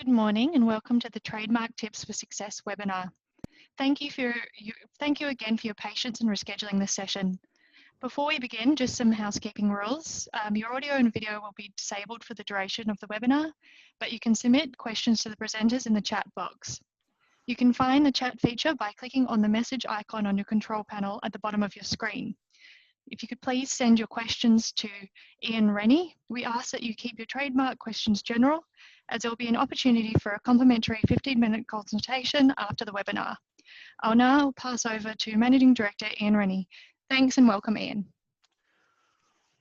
Good morning and welcome to the Trademark Tips for Success webinar. Thank you again for your patience in rescheduling this session. Before we begin, just some housekeeping rules. Your audio and video will be disabled for the duration of the webinar, but you can submit questions to the presenters in the chat box. You can find the chat feature by clicking on the message icon on your control panel at the bottom of your screen. If you could please send your questions to Ian Rennie. We ask that you keep your trademark questions general, as there will be an opportunity for a complimentary 15-minute consultation after the webinar. I'll now pass over to Managing Director Ian Rennie. Thanks and welcome, Ian.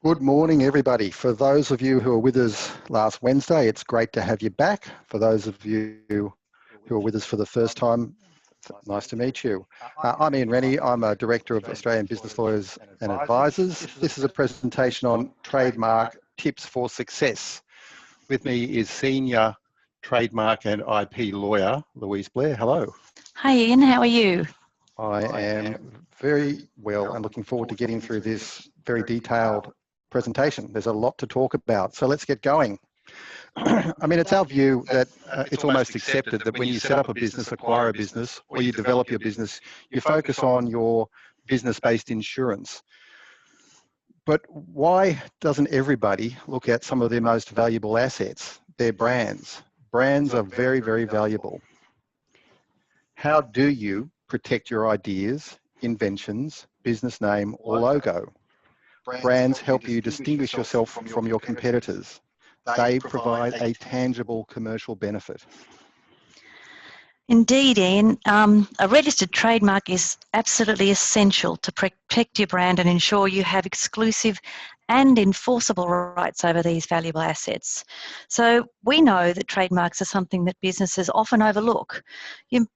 Good morning, everybody. For those of you who were with us last Wednesday, it's great to have you back. For those of you who are with us for the first time, nice to meet you. I'm Ian Rennie. I'm a Director of Australian Business Lawyers and Advisors. This is a presentation on trademark tips for success. With me is Senior Trademark and IP Lawyer, Louise Blair. Hello. Hi Ian, how are you? I am very well and looking forward to getting through this very detailed presentation. There's a lot to talk about, so let's get going. I mean, it's our view that it's almost accepted that when you set up a business, acquire a business, or you develop your business, you focus on your business-based insurance. But why doesn't everybody look at some of their most valuable assets, their brands? Brands are very, very valuable. How do you protect your ideas, inventions, business name, or logo? Brands help you distinguish yourself from your competitors. They provide a tangible commercial benefit. Indeed, Ian. A registered trademark is absolutely essential to protect your brand and ensure you have exclusive and enforceable rights over these valuable assets. So we know that trademarks are something that businesses often overlook.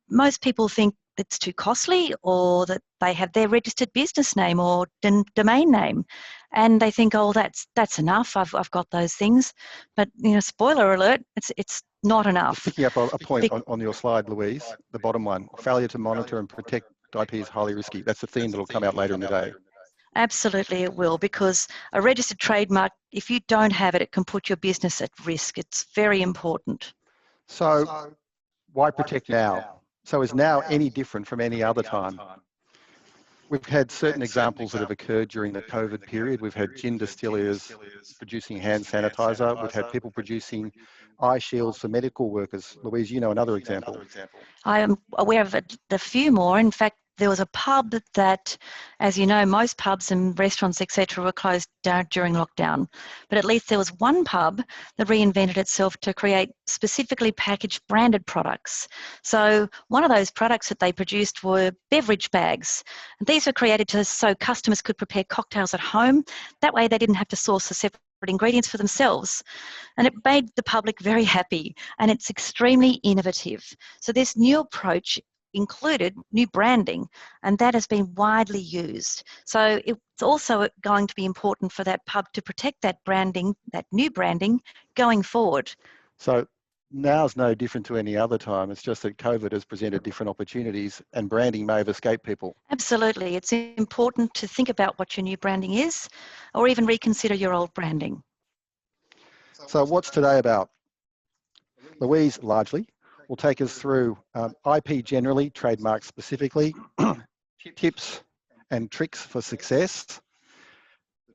Most people think it's too costly, or that they have their registered business name or domain name, and they think, oh, that's enough. I've got those things. But spoiler alert, it's not enough. Picking up a point on your slide, Louise, the bottom one: failure to monitor and protect IP is highly risky. That's the theme that will come out later in the day. Absolutely, it will, because a registered trademark, if you don't have it, it can put your business at risk. It's very important. So why protect now? So is now any different from any other time? We've had certain examples that have occurred during the COVID period. We've had gin distillers producing hand sanitizer. We've had people producing eye shields for medical workers. Louise, you know another example. I am aware of a few more. In fact, there was a pub that, as you know, most pubs and restaurants, etc., were closed down during lockdown. But at least there was one pub that reinvented itself to create specifically packaged branded products. So one of those products that they produced were beverage bags. And these were created so customers could prepare cocktails at home. That way they didn't have to source the separate ingredients for themselves. And it made the public very happy, and it's extremely innovative. So this new approach included new branding, and that has been widely used. So it's also going to be important for that pub to protect that branding, that new branding, going forward. So now's no different to any other time. It's just that COVID has presented different opportunities, and branding may have escaped people. Absolutely. It's important to think about what your new branding is, or even reconsider your old branding. So what's today about? Louise, largely, will take us through IP generally, trademark specifically, tips and tricks for success,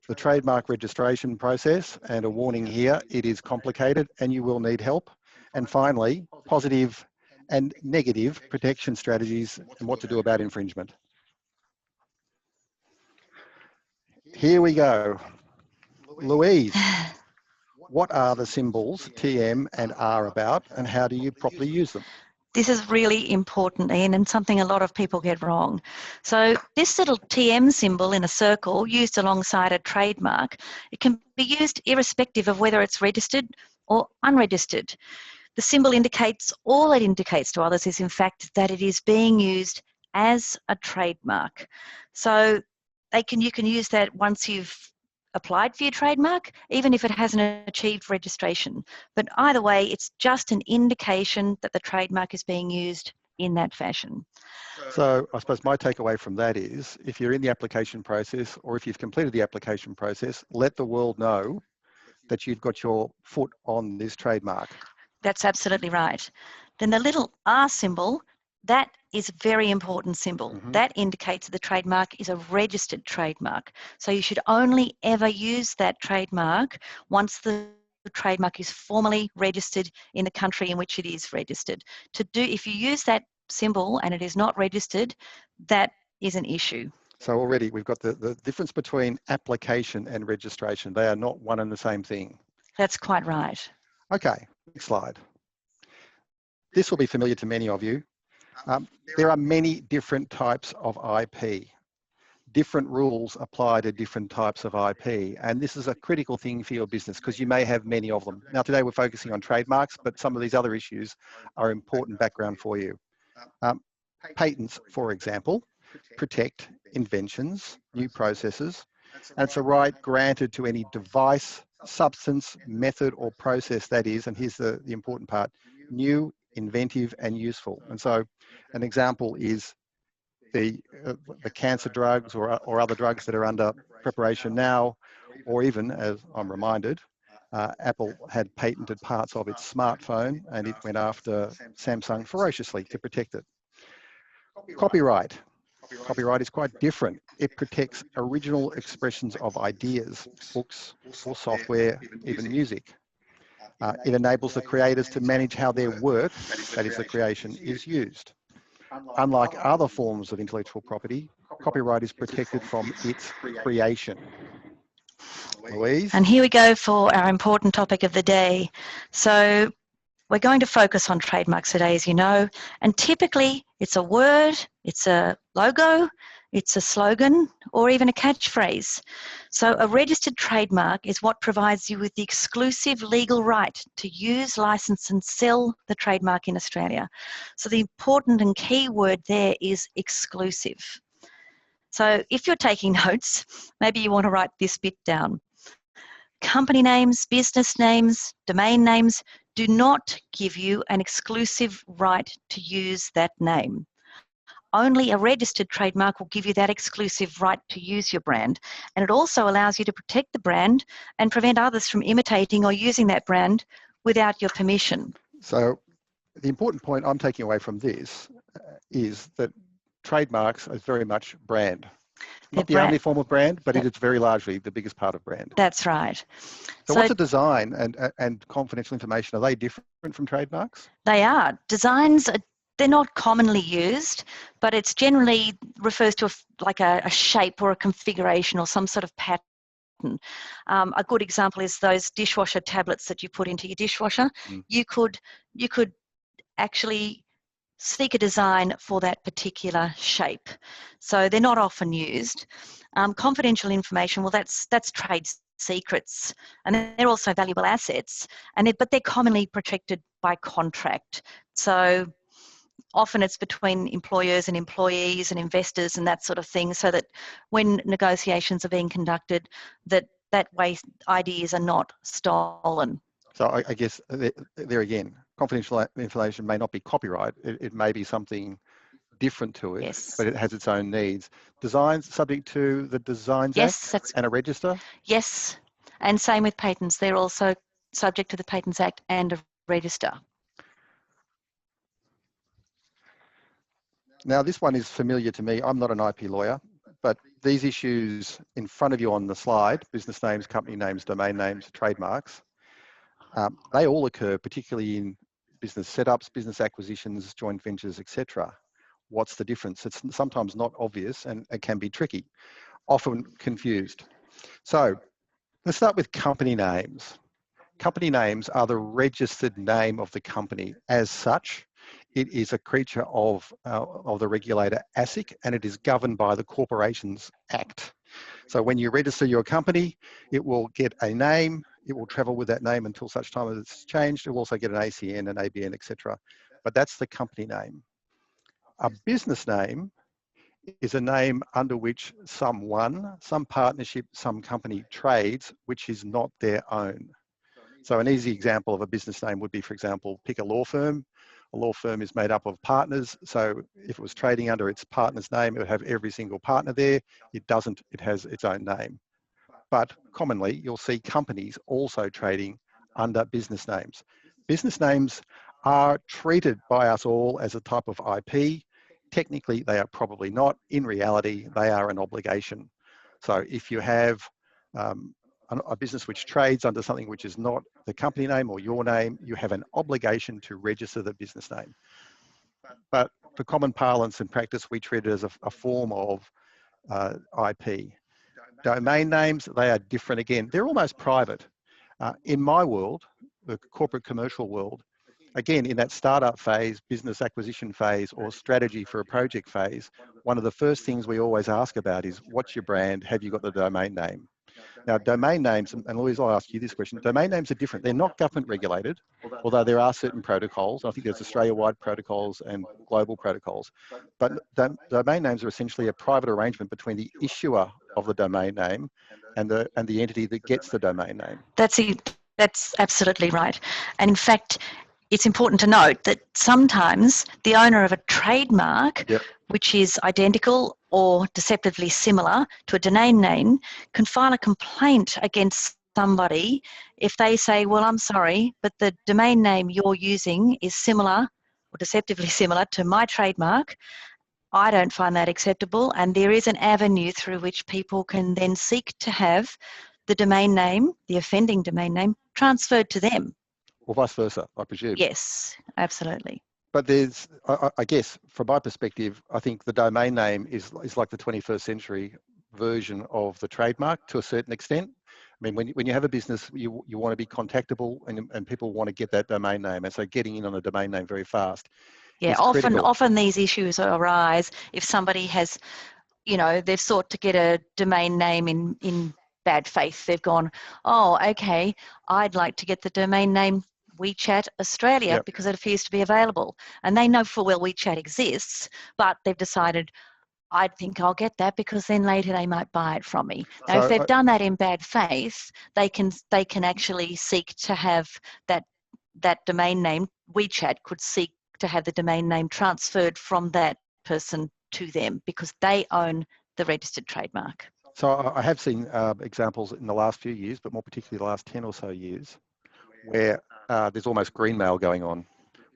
the trademark registration process, and a warning here, it is complicated and you will need help. And finally, positive and negative protection strategies and what to do about infringement. Here we go. Louise, what are the symbols TM and R about, and how do you properly use them? This is really important, Ian, and something a lot of people get wrong. So this little TM symbol in a circle used alongside a trademark, it can be used irrespective of whether it's registered or unregistered. The symbol indicates, all it indicates to others is in fact that it is being used as a trademark. So you can use that once you've applied for your trademark, even if it hasn't achieved registration. But either way, it's just an indication that the trademark is being used in that fashion. So I suppose my takeaway from that is, if you're in the application process, or if you've completed the application process, let the world know that you've got your foot on this trademark. That's absolutely right. Then the little R symbol, that is a very important symbol. Mhm. That indicates the trademark is a registered trademark. So you should only ever use that trademark once the trademark is formally registered in the country in which it is registered. If you use that symbol and it is not registered, that is an issue. So already we've got the difference between application and registration. They are not one and the same thing. That's quite right. Okay, next slide. This will be familiar to many of you. There are many different types of IP. Different rules apply to different types of IP, and this is a critical thing for your business because you may have many of them. Now today we're focusing on trademarks, but some of these other issues are important background for you. Patents, for example, protect inventions, new processes, and it's a right granted to any device, substance, method, or process that is, and here's the important part, new, inventive, and useful. And so an example is the cancer drugs or other drugs that are under preparation now, or even, as I'm reminded, Apple had patented parts of its smartphone and it went after Samsung ferociously to protect it. Copyright. Copyright is quite different. It protects original expressions of ideas, books or software, even music. It enables the creators to manage how their work, that is the creation, is used. Unlike other forms of intellectual property, copyright is protected from its creation. Louise? And here we go for our important topic of the day. So we're going to focus on trademarks today, as you know, and typically it's a word, it's a logo, it's a slogan, or even a catchphrase. So a registered trademark is what provides you with the exclusive legal right to use, license, and sell the trademark in Australia. So the important and key word there is exclusive. So if you're taking notes, maybe you want to write this bit down. Company names, business names, domain names do not give you an exclusive right to use that name. Only a registered trademark will give you that exclusive right to use your brand. And it also allows you to protect the brand and prevent others from imitating or using that brand without your permission. So the important point I'm taking away from this is that trademarks are very much brand. Not the only form of brand, but it is very largely the biggest part of brand. That's right. So what's a design and confidential information? Are they different from trademarks? They are. Designs, they're not commonly used, but it's generally refers to like a shape or a configuration or some sort of pattern. A good example is those dishwasher tablets that you put into your dishwasher. You could actually seek a design for that particular shape. So they're not often used. Confidential information, well, that's trade secrets, and they're also valuable assets, but they're commonly protected by contract. So often it's between employers and employees and investors and that sort of thing, so that when negotiations are being conducted, that way ideas are not stolen. So I guess there again, confidential information may not be copyright. It may be something different to it, Yes. but it has its own needs. Designs subject to the Designs Act and a register? Yes, and same with patents. They're also subject to the Patents Act and a register. Now this one is familiar to me. I'm not an IP lawyer, but these issues in front of you on the slide, business names, company names, domain names, trademarks, they all occur particularly in business setups, business acquisitions, joint ventures, etc. What's the difference? It's sometimes not obvious and it can be tricky, often confused. So let's start with company names. Company names are the registered name of the company. As such, it is a creature of the regulator ASIC, and it is governed by the Corporations Act. So when you register your company, it will get a name, it will travel with that name until such time as it's changed. It will also get an ACN, an ABN, etc. But that's the company name. A business name is a name under which someone, some partnership, some company trades, which is not their own. So an easy example of a business name would be, for example, pick a law firm. A law firm is made up of partners. So if it was trading under its partner's name, it would have every single partner there. It doesn't, it has its own name. But commonly, you'll see companies also trading under business names. business names are treated by us all as a type of IP. Technically, they are probably not. In reality, they are an obligation. So if you have a business which trades under something which is not the company name or your name, you have an obligation to register the business name. But for common parlance and practice, we treat it as a form of IP. Domain names, they are different again. They're almost private. In my world, the corporate commercial world, again, in that startup phase, business acquisition phase, or strategy for a project phase, one of the first things we always ask about is, what's your brand? Have you got the domain name? Now, domain names, and Louise, I'll ask you this question, domain names are different. They're not government regulated, although there are certain protocols. I think there's Australia-wide protocols and global protocols. But domain names are essentially a private arrangement between the issuer of the domain name and the entity that gets the domain name. That's absolutely right. And in fact, it's important to note that sometimes the owner of a trademark, Yep. which is identical or deceptively similar to a domain name, can file a complaint against somebody if they say, well, I'm sorry, but the domain name you're using is similar or deceptively similar to my trademark. I don't find that acceptable, and there is an avenue through which people can then seek to have the domain name, the offending domain name, transferred to them. Or vice versa, I presume. Yes, absolutely. But there's, I guess, from my perspective, I think the domain name is like the 21st century version of the trademark to a certain extent. I mean, when you have a business, you want to be contactable, and people want to get that domain name, and so getting in on a domain name very fast. Yeah, often these issues arise if somebody has, they've sought to get a domain name in bad faith. They've gone, oh, okay, I'd like to get the domain name WeChat Australia, yep, because it appears to be available. And they know full well WeChat exists, but they've decided, I think I'll get that because then later they might buy it from me. Now, so, if they've done that in bad faith, they can actually seek to have that domain name. WeChat could seek to have the domain name transferred from that person to them because they own the registered trademark. So I have seen examples in the last few years, but more particularly the last 10 or so years, where there's almost green mail going on,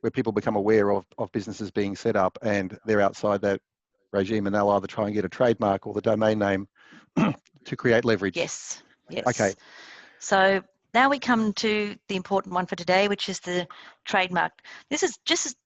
where people become aware of businesses being set up and they're outside that regime, and they'll either try and get a trademark or the domain name to create leverage. Yes, yes. Okay. So now we come to the important one for today, which is the trademark. This is just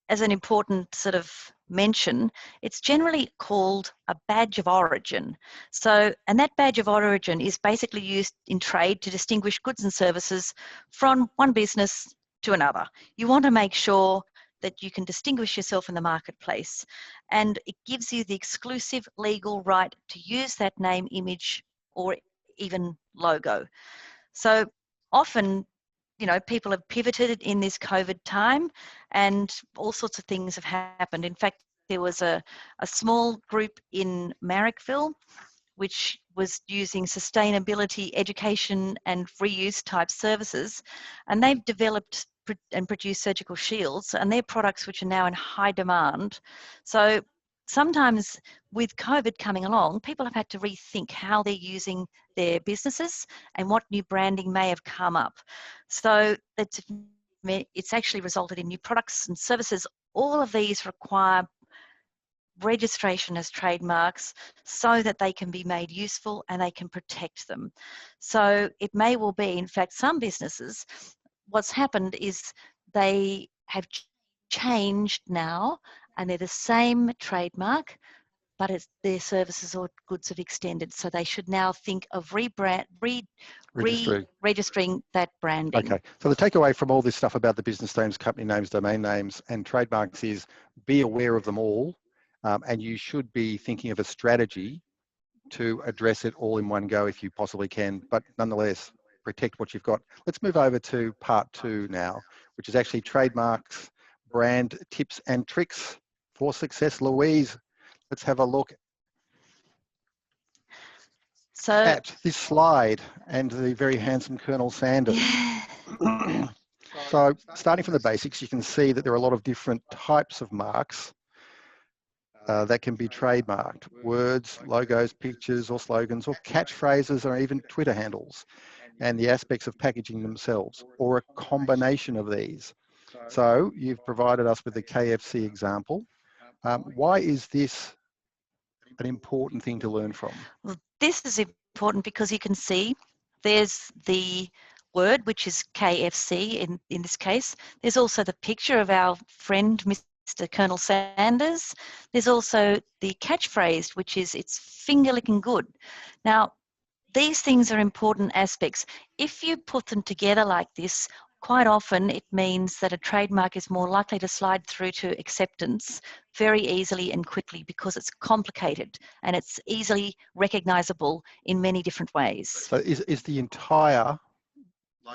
as an important sort of mention, it's generally called a badge of origin. So, and that badge of origin is basically used in trade to distinguish goods and services from one business to another. You want to make sure that you can distinguish yourself in the marketplace, and it gives you the exclusive legal right to use that name, image, or even logo. So often, people have pivoted in this COVID time and all sorts of things have happened. In fact, there was a small group in Marrickville which was using sustainability education and reuse type services, and they've developed and produced surgical shields, and they're products which are now in high demand. So sometimes with COVID coming along, people have had to rethink how they're using their businesses and what new branding may have come up. So it's actually resulted in new products and services. All of these require registration as trademarks so that they can be made useful and they can protect them. So it may well be, in fact, some businesses, what's happened is they have changed now and they're the same trademark, but their services or goods have extended. So they should now think of registering that branding. Okay, so the takeaway from all this stuff about the business names, company names, domain names, and trademarks is be aware of them all, and you should be thinking of a strategy to address it all in one go if you possibly can, but nonetheless, protect what you've got. Let's move over to part 2 now, which is actually trademarks, brand tips and tricks for success. Louise, let's have a look at this slide and the very handsome Colonel Sanders. Yeah. So starting from the basics, you can see that there are a lot of different types of marks that can be trademarked. Words, logos, pictures or slogans or catchphrases or even Twitter handles. and the aspects of packaging themselves, or a combination of these. So you've provided us with the KFC example. Why is this an important thing to learn from? Well, this is important because you can see there's the word, which is KFC in this case. There's also the picture of our friend, Mr. Colonel Sanders. There's also the catchphrase, which is "it's finger licking good." Now, these things are important aspects. If you put them together like this, quite often it means that a trademark is more likely to slide through to acceptance very easily and quickly because it's complicated and it's easily recognizable in many different ways. So is the entire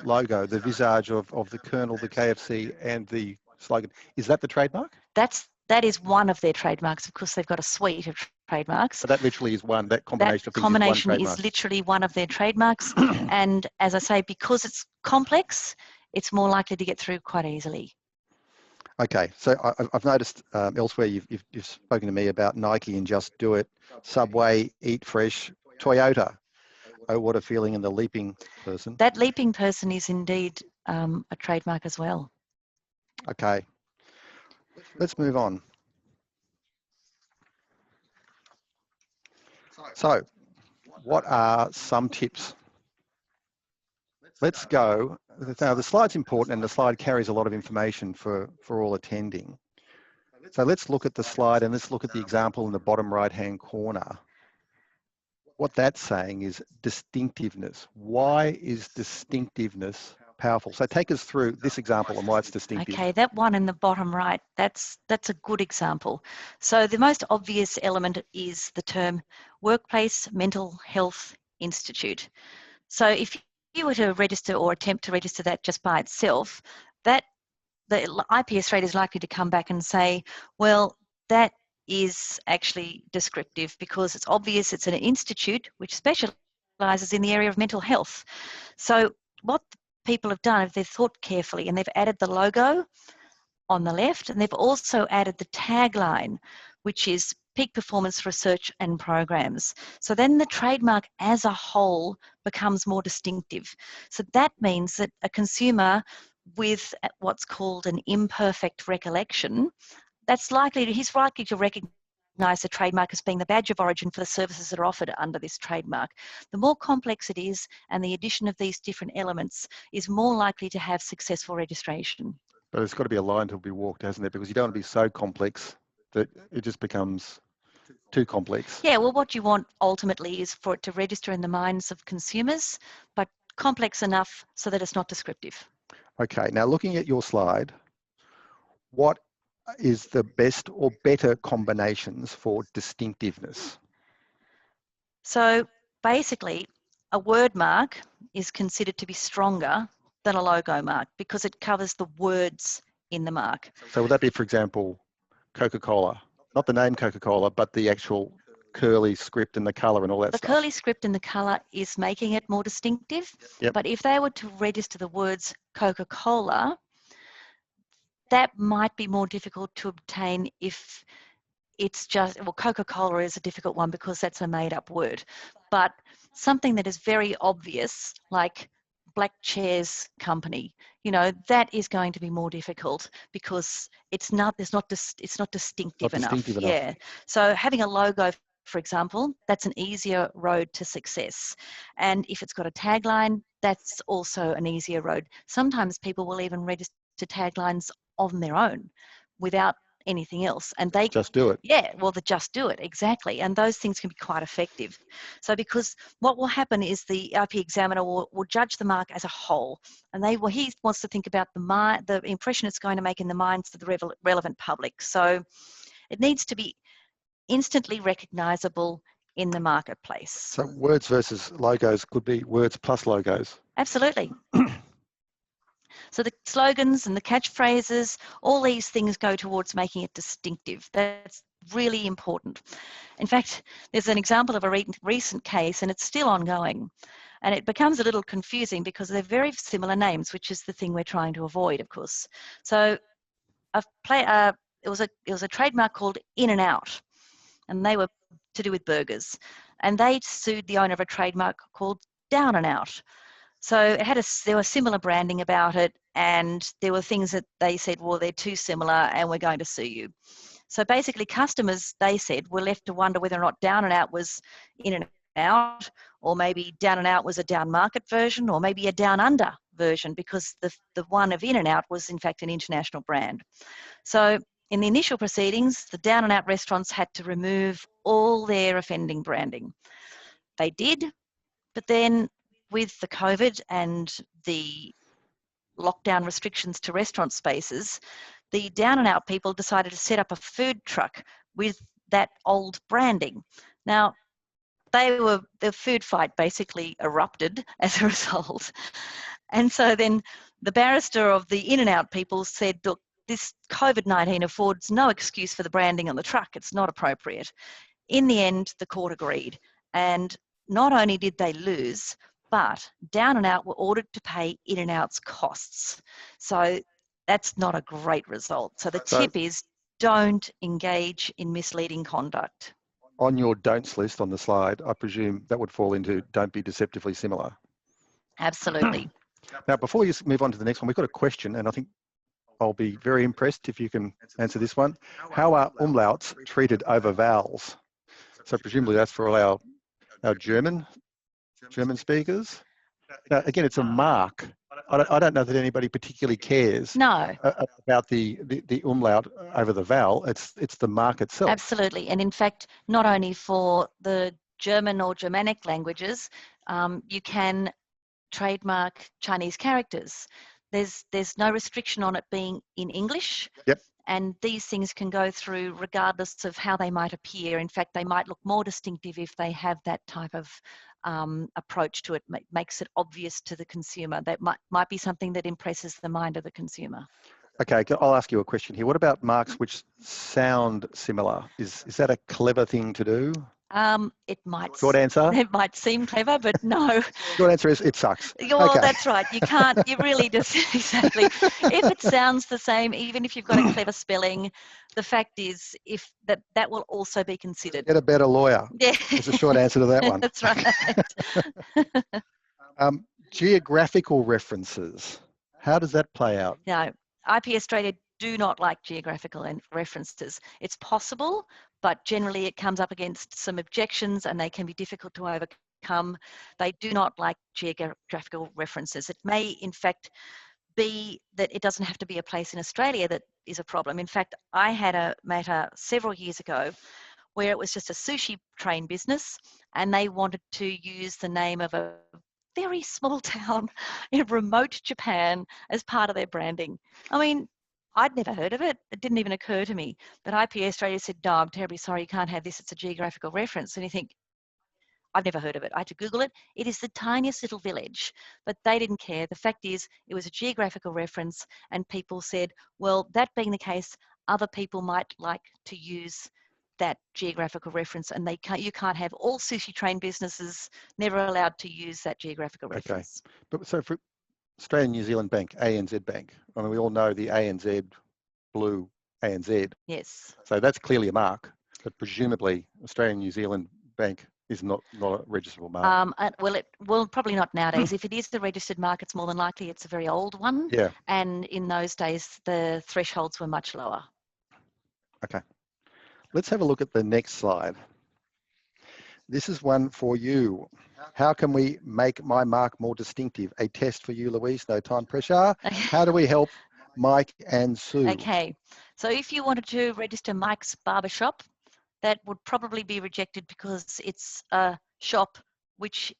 logo, the visage of the Colonel, the KFC, and the slogan, is that the trademark? That is one of their trademarks. Of course, they've got a suite of trademarks. So that literally is one, that combination of things is one combination trademark. is literally one of their trademarks. And as I say, because it's complex, it's more likely to get through quite easily. Okay, so I've noticed elsewhere you've spoken to me about Nike and Just Do It, Subway, Eat Fresh, Toyota. Oh, what a feeling, and the leaping person. That leaping person is indeed a trademark as well. Okay, let's move on. So, what are some tips? Let's go. Now, the slide's important, and the slide carries a lot of information for all attending. So let's look at the slide, and let's look at the example in the bottom right-hand corner. What that's saying is distinctiveness. Why is distinctiveness powerful? So take us through this example and why it's distinctive. Okay, that one in the bottom right, that's a good example. So the most obvious element is the term Workplace Mental Health Institute. So if you were to register or attempt to register that just by itself, the IPS rate is likely to come back and say, well, that is actually descriptive because it's obvious it's an institute which specializes in the area of mental health. So what people have done, if they've thought carefully, and they've added the logo on the left, and they've also added the tagline, which is Peak Performance Research and Programs. So then the trademark as a whole becomes more distinctive. So that means that a consumer with what's called an imperfect recollection, he's likely to recognize the trademark as being the badge of origin for the services that are offered under this trademark. The more complex it is, and the addition of these different elements is more likely to have successful registration. But it's got to be a line to be walked, hasn't it? Because you don't want to be so complex that it just becomes too complex. Yeah, well, what you want ultimately is for it to register in the minds of consumers, but complex enough so that it's not descriptive. Okay, now looking at your slide, what is the best or better combinations for distinctiveness? So basically, a word mark is considered to be stronger than a logo mark because it covers the words in the mark. So would that be, for example, Coca-Cola? Not the name Coca-Cola, but the actual curly script and the colour and all that stuff. The curly script and the colour is making it more distinctive. Yep. But if they were to register the words Coca-Cola, that might be more difficult to obtain if it's just, well, Coca-Cola is a difficult one because that's a made-up word. But something that is very obvious, like Black Chairs Company, you know, that is going to be more difficult because it's not distinctive enough. Yeah. So having a logo, for example, that's an easier road to success. And if it's got a tagline, that's also an easier road. Sometimes people will even register taglines on their own without anything else, and they just do it. Yeah, well, they just do it, exactly, and those things can be quite effective. So because what will happen is the IP examiner will judge the mark as a whole, and he wants to think about the impression it's going to make in the minds of the relevant public. So it needs to be instantly recognizable in the marketplace. So words versus logos could be words plus logos. Absolutely. So the slogans and the catchphrases, all these things go towards making it distinctive. That's really important. In fact, there's an example of a recent case, and it's still ongoing. And it becomes a little confusing because they're very similar names, which is the thing we're trying to avoid, of course. So it was a trademark called In and Out, and they were to do with burgers. And they sued the owner of a trademark called Down and Out. So it had there was similar branding about it, and there were things that they said, well, they're too similar and we're going to sue you. So basically customers, they said, were left to wonder whether or not Down and Out was in and out, or maybe Down and Out was a down market version, or maybe a down under version, because the one of In and Out was in fact an international brand. So in the initial proceedings, the Down and Out restaurants had to remove all their offending branding. They did, but then with the COVID and the lockdown restrictions to restaurant spaces, the Down and Out people decided to set up a food truck with that old branding. Now, the food fight basically erupted as a result. And so then the barrister of the In and Out people said, look, this COVID-19 affords no excuse for the branding on the truck. It's not appropriate. In the end, the court agreed. And not only did they lose, but Down and Out were ordered to pay In and Out's costs. So that's not a great result. So the tip is, don't engage in misleading conduct. On your don'ts list on the slide, I presume that would fall into don't be deceptively similar. Absolutely. Now, before you move on to the next one, we've got a question, and I think I'll be very impressed if you can answer this one. How are umlauts treated over vowels? So presumably that's for all our German speakers. Now, again, it's a mark. I don't know that anybody particularly cares about the umlaut over the vowel. It's the mark itself. Absolutely. And in fact, not only for the German or Germanic languages, you can trademark Chinese characters. There's no restriction on it being in English. Yep. And these things can go through regardless of how they might appear. In fact, they might look more distinctive if they have that type of approach to it. Makes it obvious to the consumer. That might be something that impresses the mind of the consumer. Okay, I'll ask you a question here. What about marks which sound similar? Is that a clever thing to do? It might. Short answer? It might seem clever, but no. Short answer is it sucks. Well, okay. That's right. You can't. You really just exactly. If it sounds the same, even if you've got a clever spelling, the fact is, if that will also be considered. Get a better lawyer. Yeah. There's a short answer to that one. That's right. Geographical references. How does that play out? No, IP Australia do not like geographical references. It's possible, but generally it comes up against some objections and they can be difficult to overcome. They do not like geographical references. It may, in fact, be that it doesn't have to be a place in Australia that is a problem. In fact, I had a matter several years ago where it was just a sushi train business and they wanted to use the name of a very small town in remote Japan as part of their branding. I mean, I'd never heard of it. It didn't even occur to me. But IP Australia said, no, I'm terribly sorry, you can't have this. It's a geographical reference. And you think, I've never heard of it. I had to Google it. It is the tiniest little village, but they didn't care. The fact is, it was a geographical reference and people said, well, that being the case, other people might like to use that geographical reference and you can't have all sushi train businesses never allowed to use that geographical reference. Okay. But so for Australian New Zealand Bank, ANZ Bank, I mean, we all know the ANZ blue ANZ. Yes. So that's clearly a mark, but presumably Australian New Zealand Bank is not a registrable mark. Well, probably not nowadays. If it is the registered mark, it's more than likely it's a very old one. Yeah. And in those days, the thresholds were much lower. Okay. Let's have a look at the next slide. This is one for you. How can we make my mark more distinctive? A test for you, Louise, no time pressure. How do we help Mike and Sue? Okay, so if you wanted to register Mike's Barbershop, that would probably be rejected because it's a shop which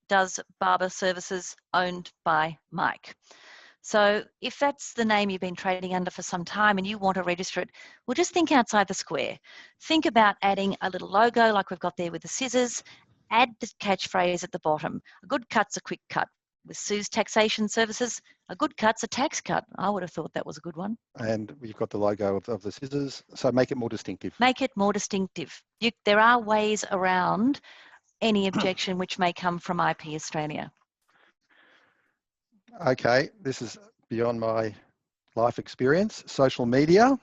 does barber services owned by Mike. So if that's the name you've been trading under for some time and you want to register it, well, just think outside the square. Think about adding a little logo like we've got there with the scissors. Add the catchphrase at the bottom. A good cut's a quick cut. With Sue's taxation services, a good cut's a tax cut. I would have thought that was a good one. And you've got the logo of the scissors, so make it more distinctive. Make it more distinctive. There are ways around any objection which may come from IP Australia. Okay, this is beyond my life experience. Social media.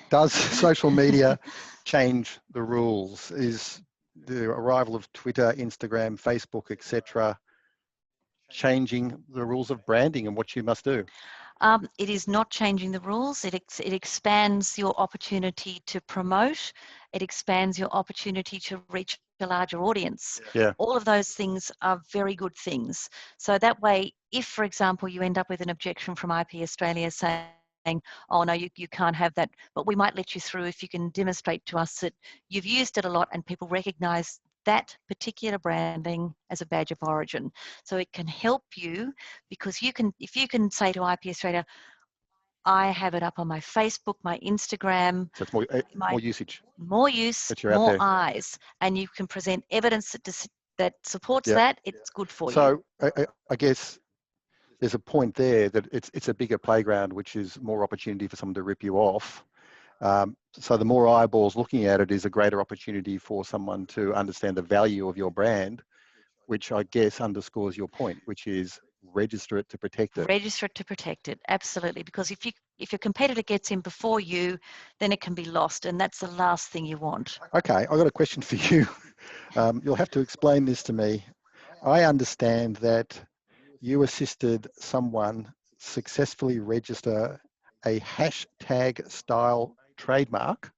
Does social media change the rules? Is the arrival of Twitter, Instagram, Facebook, etc., changing the rules of branding and what you must do? It is not changing the rules. It expands your opportunity to promote. It expands your opportunity to reach a larger audience. Yeah. All of those things are very good things. So that way, if, for example, you end up with an objection from IP Australia saying, oh, no, you can't have that, but we might let you through if you can demonstrate to us that you've used it a lot and people recognise that particular branding as a badge of origin. So it can help you, because if you can say to IP Australia, I have it up on my Facebook, my Instagram. So it's more usage. More use, more eyes, and you can present evidence that supports that, it's good for you. So I guess there's a point there that it's a bigger playground, which is more opportunity for someone to rip you off. So the more eyeballs looking at it is a greater opportunity for someone to understand the value of your brand, which I guess underscores your point, which is register it to protect it. Register it to protect it, absolutely. Because if your competitor gets in before you, then it can be lost, and that's the last thing you want. Okay, I've got a question for you. You'll have to explain this to me. I understand that you assisted someone successfully register a hashtag style trademark.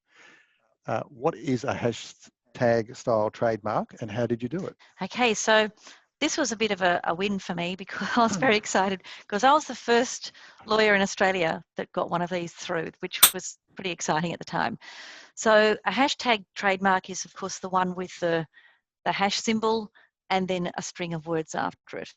What is a hashtag style trademark and how did you do it? Okay, so this was a bit of a win for me because I was very excited because I was the first lawyer in Australia that got one of these through, which was pretty exciting at the time. So a hashtag trademark is, of course, the one with the hash symbol and then a string of words after it.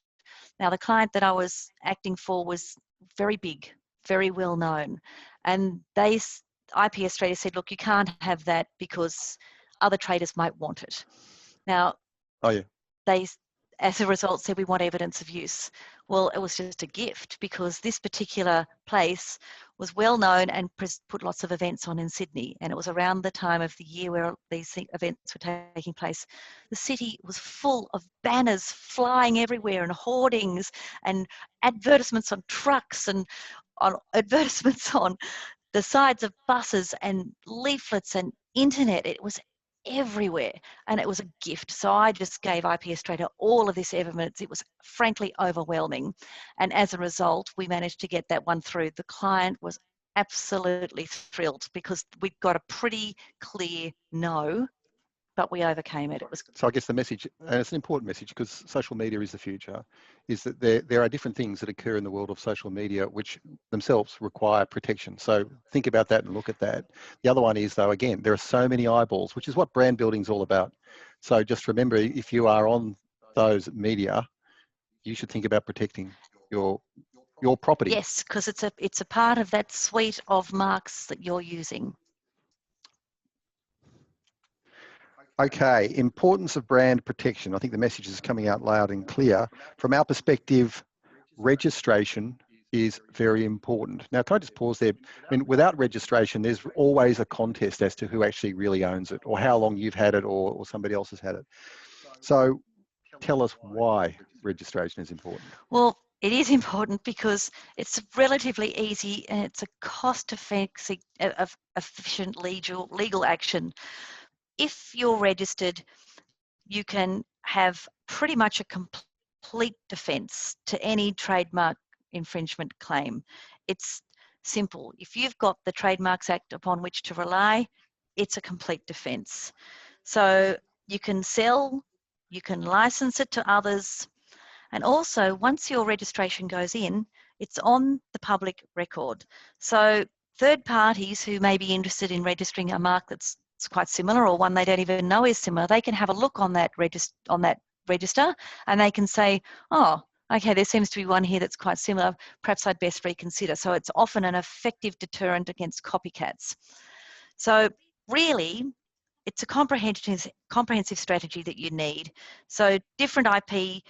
Now, the client that I was acting for was very big, very well known, and IP Australia said, look, you can't have that because other traders might want it. Now, they, as a result, said we want evidence of use. Well, it was just a gift because this particular place was well known and put lots of events on in Sydney, and it was around the time of the year where these events were taking place. The city was full of banners flying everywhere and hoardings and advertisements on trucks and advertisements on the sides of buses and leaflets and internet. It was everywhere, and it was a gift. So I just gave IP Australia all of this evidence. It was frankly overwhelming, and as a result, we managed to get that one through. The client was absolutely thrilled because we got a pretty clear no, but we overcame it. So I guess the message, and it's an important message because social media is the future, is that there are different things that occur in the world of social media which themselves require protection. So think about that and look at that. The other one is, though, again, there are so many eyeballs, which is what brand building is all about. So just remember, if you are on those media, you should think about protecting your property. Yes, because it's a part of that suite of marks that you're using. Okay, importance of brand protection. I think the message is coming out loud and clear. From our perspective, registration is very important. Now, can I just pause there? I mean, without registration, there's always a contest as to who actually really owns it or how long you've had it or somebody else has had it. So tell us why registration is important. Well, it is important because it's relatively easy and it's a cost-effective, efficient legal action. If you're registered, you can have pretty much a complete defence to any trademark infringement claim. It's simple. If you've got the Trademarks Act upon which to rely, it's a complete defence. So you can sell, you can license it to others, and also once your registration goes in, it's on the public record. So third parties who may be interested in registering a mark that's quite similar or one they don't even know is similar, they can have a look on that register and they can say, oh, okay, there seems to be one here that's quite similar, perhaps I'd best reconsider. So it's often an effective deterrent against copycats. So really, it's a comprehensive strategy that you need. So different IP,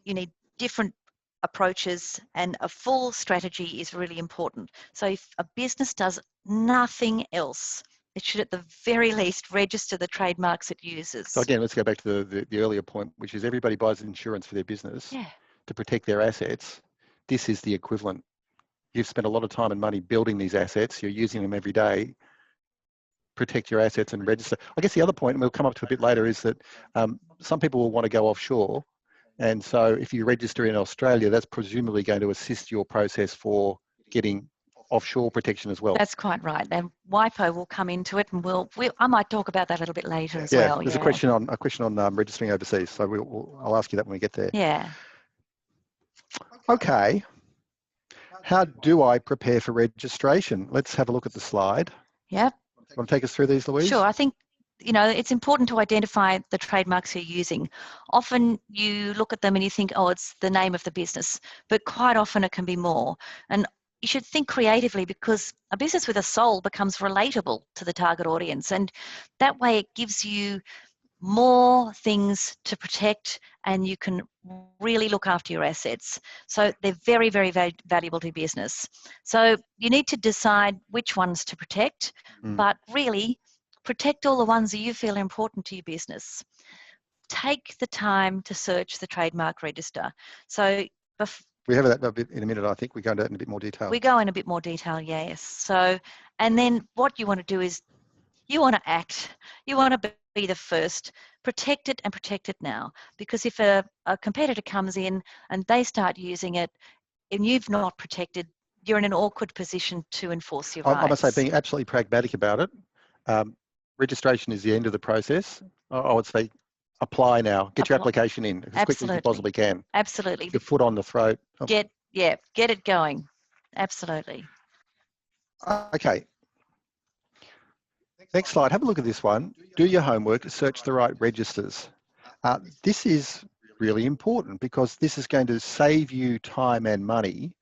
you need different approaches, and a full strategy is really important. So if a business does nothing else, it should at the very least register the trademarks it uses. So again, let's go back to the earlier point, which is everybody buys insurance for their business to protect their assets. This is the equivalent. You've spent a lot of time and money building these assets. You're using them every day. Protect your assets and register. I guess the other point, and we'll come up to a bit later, is that some people will want to go offshore And so if you register in Australia, that's presumably going to assist your process for getting offshore protection as well. That's quite right. And WIPO will come into it, and I might talk about that a little bit later as Yeah, well. there's a question on registering overseas, so I'll ask you that when we get there. Yeah. Okay. How do I prepare for registration? Let's have a look at the slide. Yep. Want to take us through these, Louise? Sure. I think, it's important to identify the trademarks you're using. Often you look at them and you think, oh, it's the name of the business, but quite often it can be more. And you should think creatively, because a business with a soul becomes relatable to the target audience. And that way it gives you more things to protect, and you can really look after your assets. So they're very, very valuable to business. So you need to decide which ones to protect, but really protect all the ones that you feel are important to your business. Take the time to search the trademark register. So we have that a bit in a minute. I think we go into that in a bit more detail. We go in a bit more detail, yes. So, and then what you want to do is you want to act. You want to be the first. Protect it, and protect it now. Because if a competitor comes in and they start using it and you've not protected, you're in an awkward position to enforce your rights. I must say, being absolutely pragmatic about it, registration is the end of the process. I would say apply now. Get your application in as quickly as you possibly can. Absolutely. Your foot on the throat. Get it going. Absolutely. Okay. Next slide. Have a look at this one. Do your homework, search the right registers. This is really important because this is going to save you time and money.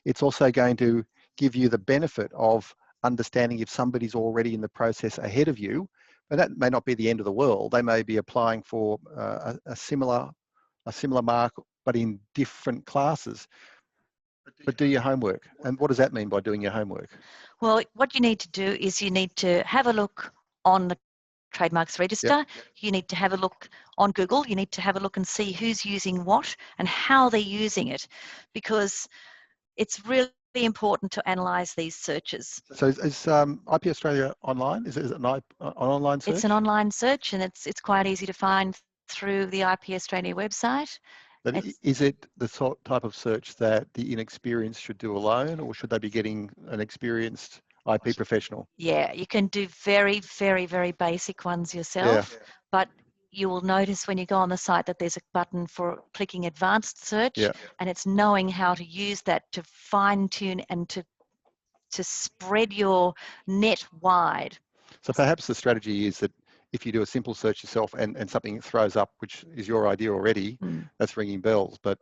It's also going to give you the benefit of understanding if somebody's already in the process ahead of you. But that may not be the end of the world. They may be applying for a similar mark, but in different classes. But do your homework. And what does that mean by doing your homework? Well, what you need to do is you need to have a look on the trademarks register. Yep. You need to have a look on Google. You need to have a look and see who's using what and how they're using it, because it's really important to analyse these searches. So is IP Australia online? Is it an online search? It's an online search, and it's quite easy to find through the IP Australia website. But is it the type of search that the inexperienced should do alone, or should they be getting an experienced IP professional? Yeah, you can do very, very, very basic ones yourself, but you will notice when you go on the site that there's a button for clicking advanced search, and it's knowing how to use that to fine tune and to spread your net wide. So perhaps the strategy is that if you do a simple search yourself and something throws up, which is your idea already, that's ringing bells. But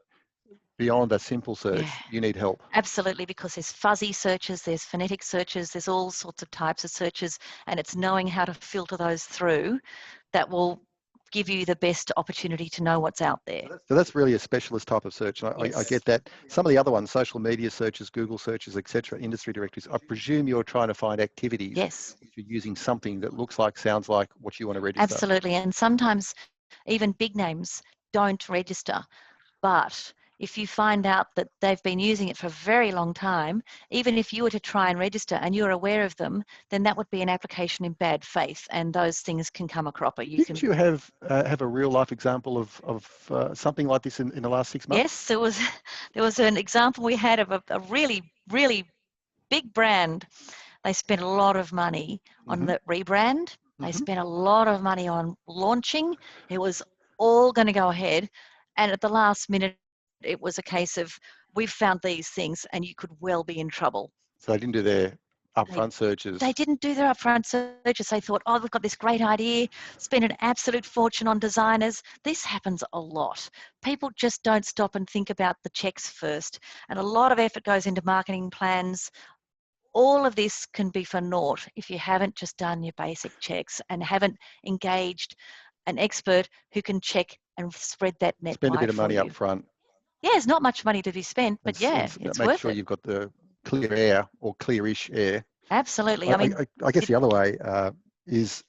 beyond a simple search, you need help. Absolutely, because there's fuzzy searches, there's phonetic searches, there's all sorts of types of searches, and it's knowing how to filter those through that will give you the best opportunity to know what's out there. So that's really a specialist type of search. And I get that. Some of the other ones, social media searches, Google searches, etc., industry directories, I presume you're trying to find activities. Yes. If you're using something that looks like, sounds like what you want to register. Absolutely. And sometimes even big names don't register. But if you find out that they've been using it for a very long time, even if you were to try and register and you're aware of them, then that would be an application in bad faith, and those things can come a cropper. Didn't you have a real life example of something like this in the last 6 months? Yes, there was an example we had of a really, really big brand. They spent a lot of money on the rebrand. They spent a lot of money on launching. It was all going to go ahead. And at the last minute, it was a case of, we've found these things and you could well be in trouble. So they didn't do their upfront searches. They didn't do their upfront searches. They thought, oh, we've got this great idea, spend an absolute fortune on designers. This happens a lot. People just don't stop and think about the checks first. And a lot of effort goes into marketing plans. All of this can be for naught if you haven't just done your basic checks and haven't engaged an expert who can check and spread that net Spend a wide bit of money up front. Yeah, there's not much money to be spent, but it's worth it. Make sure you've got the clear air or clearish air. Absolutely. I guess the other way is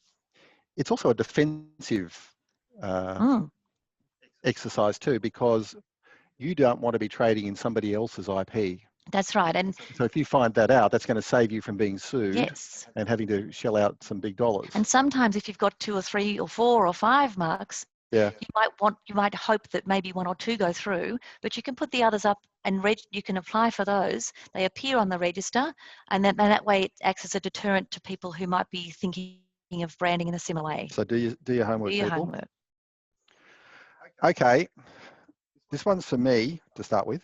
it's also a defensive exercise too, because you don't want to be trading in somebody else's IP. That's right. And so if you find that out, that's going to save you from being sued and having to shell out some big dollars. And sometimes if you've got 2 or 3 or 4 or 5 marks, Yeah. You might hope that maybe 1 or 2 go through, but you can put the others up and you can apply for those. They appear on the register, and that way it acts as a deterrent to people who might be thinking of branding in a similar way. So do your homework, Do your people. homework. Okay, this one's for me to start with.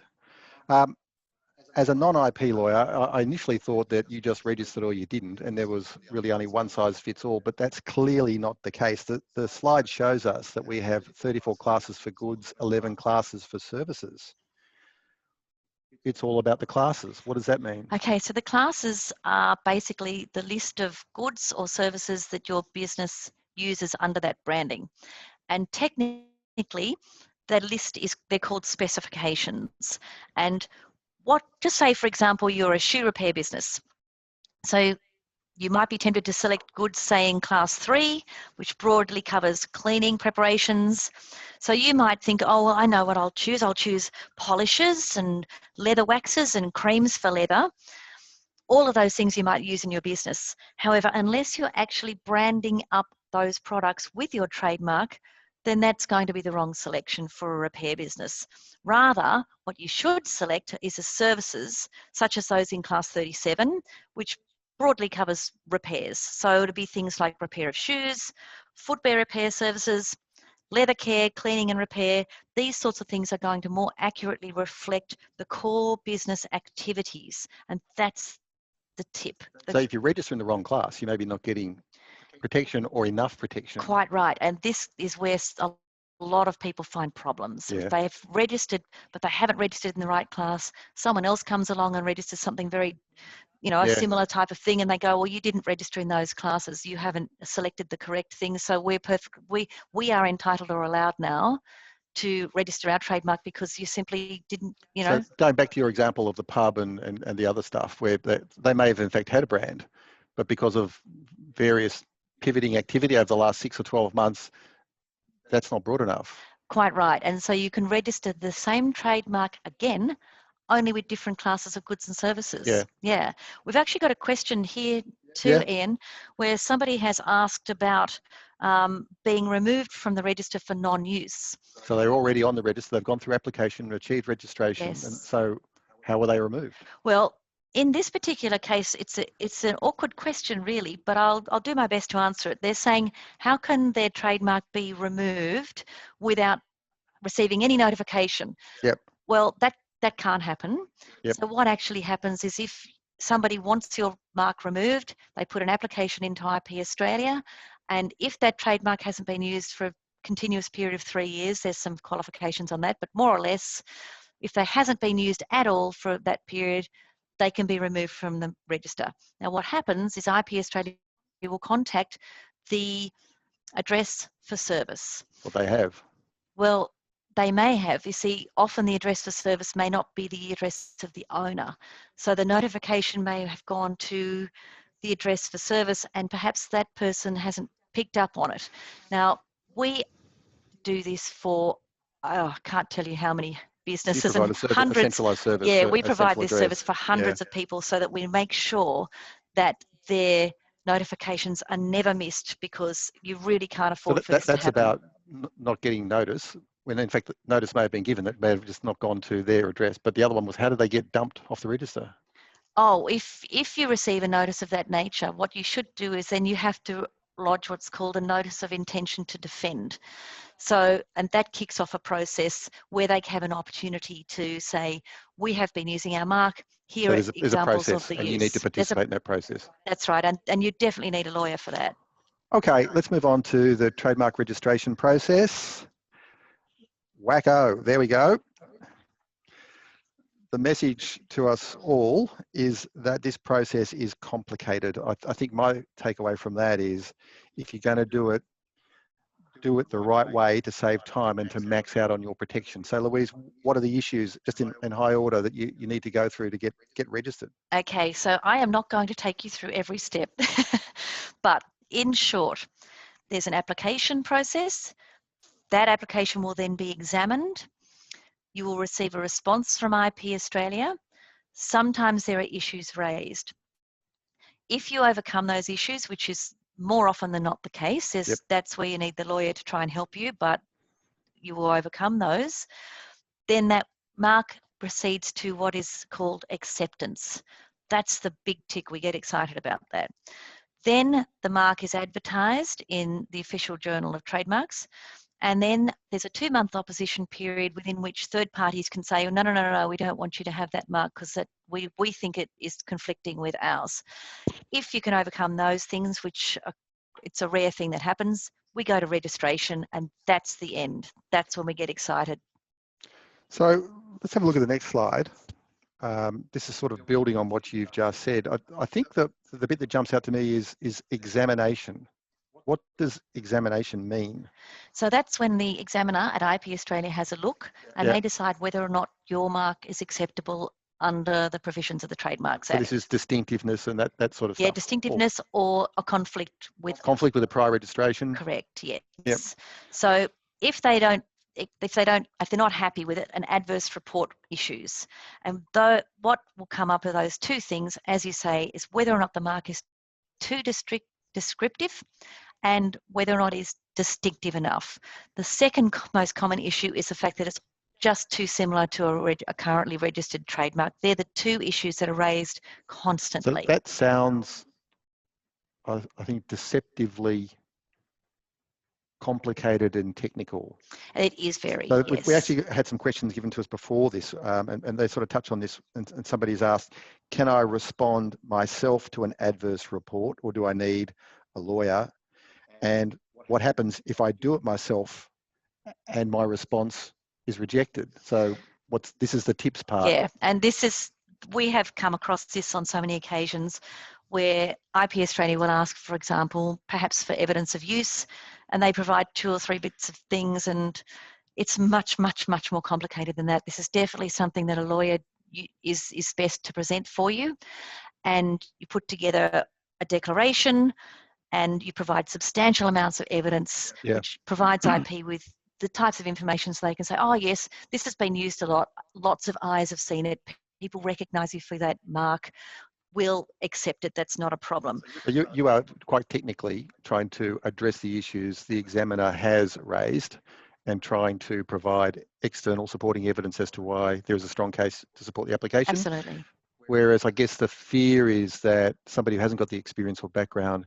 As a non-IP lawyer, I initially thought that you just registered or you didn't, and there was really only one size fits all, but that's clearly not the case. The slide shows us that we have 34 classes for goods, 11 classes for services. It's all about the classes. What does that mean? Okay, so the classes are basically the list of goods or services that your business uses under that branding. And technically, that list they're called specifications. And just say, for example, you're a shoe repair business. So you might be tempted to select goods, say, in class 3, which broadly covers cleaning preparations. So you might think, oh, well, I know what I'll choose. I'll choose polishes and leather waxes and creams for leather. All of those things you might use in your business. However, unless you're actually branding up those products with your trademark, then that's going to be the wrong selection for a repair business. Rather, what you should select is the services, such as those in class 37, which broadly covers repairs. So it'll be things like repair of shoes, footwear repair services, leather care, cleaning and repair. These sorts of things are going to more accurately reflect the core business activities, and that's the tip. So if you register in the wrong class, you may be not getting protection or enough protection. Quite right, and this is where a lot of people find problems. Yeah. If they have registered, but they haven't registered in the right class, someone else comes along and registers something very, a similar type of thing, and they go, well, you didn't register in those classes, you haven't selected the correct thing, so we are entitled or allowed now to register our trademark because you simply didn't, So going back to your example of the pub and the other stuff, where they may have in fact had a brand, but because of various pivoting activity over the last 6 or 12 months, that's not broad enough. Quite right. And so you can register the same trademark again, only with different classes of goods and services. Yeah. We've actually got a question here too, Ian, where somebody has asked about being removed from the register for non-use. So they're already on the register, they've gone through application, achieved registration, Yes. and so how were they removed? Well, in this particular case, it's an awkward question, really, but I'll do my best to answer it. They're saying, how can their trademark be removed without receiving any notification? Yep. Well, that can't happen. Yep. So what actually happens is if somebody wants your mark removed, they put an application into IP Australia, and if that trademark hasn't been used for a continuous period of 3 years, there's some qualifications on that, but more or less, if they hasn't been used at all for that period, they can be removed from the register. Now, what happens is IP Australia will contact the address for service. Well, they have. Well, they may have. You see, often the address for service may not be the address of the owner. So the notification may have gone to the address for service, and perhaps that person hasn't picked up on it. Now, we do this for, I can't tell you how many businesses and hundreds. A centralized service. Yeah, we provide this service for hundreds of people so that we make sure that their notifications are never missed, because you really can't afford for this to happen. That's about not getting notice, when in fact notice may have been given, it may have just not gone to their address. But the other one was, how did they get dumped off the register? Oh, if you receive a notice of that nature, what you should do is then you have to lodge what's called a notice of intention to defend. So, and that kicks off a process where they have an opportunity to say, we have been using our mark, here are examples of the use. And you need to participate in that process. That's right, and you definitely need a lawyer for that. Okay, let's move on to the trademark registration process. Wacko, there we go. The message to us all is that this process is complicated. I think my takeaway from that is, if you're going to do it the right way to save time and to max out on your protection. So Louise, what are the issues, just in high order, that you need to go through to get registered? Okay, so I am not going to take you through every step, but in short, there's an application process. That application will then be examined. You will receive a response from IP Australia. Sometimes there are issues raised. If you overcome those issues, which is more often than not the case, that's where you need the lawyer to try and help you, but you will overcome those, then that mark proceeds to what is called acceptance. That's the big tick. We get excited about that. Then the mark is advertised in the official journal of trademarks. And then there's a 2-month opposition period within which third parties can say, oh, no, we don't want you to have that mark because we think it is conflicting with ours. If you can overcome those things, which it's a rare thing that happens, we go to registration, and that's the end. That's when we get excited. So let's have a look at the next slide. This is sort of building on what you've just said. I think the bit that jumps out to me is examination. What does examination mean? So that's when the examiner at IP Australia has a look and they decide whether or not your mark is acceptable under the provisions of the Trademarks Act. So this is distinctiveness and that sort of stuff? Yeah, distinctiveness or a conflict with... Conflict with a prior registration? Correct, yes. Yep. So if they're not happy with it, an adverse report issues. And what will come up with those two things, as you say, is whether or not the mark is too descriptive and whether or not it's distinctive enough. The second most common issue is the fact that it's just too similar to a currently registered trademark. They're the two issues that are raised constantly. So that sounds, I think, deceptively complicated and technical. It is very, so yes. We actually had some questions given to us before this, and they sort of touch on this, and somebody's asked, can I respond myself to an adverse report, or do I need a lawyer? And what happens if I do it myself and my response is rejected? So this is the tips part. Yeah, and we have come across this on so many occasions where IP Australia will ask, for example, perhaps for evidence of use, and they provide 2 or 3 bits of things, and it's much, much, much more complicated than that. This is definitely something that a lawyer is best to present for you, and you put together a declaration and you provide substantial amounts of evidence, which provides IP with the types of information so they can say, oh yes, this has been used a lot, lots of eyes have seen it, people recognise you for that mark, we'll accept it, that's not a problem. You are quite technically trying to address the issues the examiner has raised and trying to provide external supporting evidence as to why there is a strong case to support the application. Absolutely. Whereas I guess the fear is that somebody who hasn't got the experience or background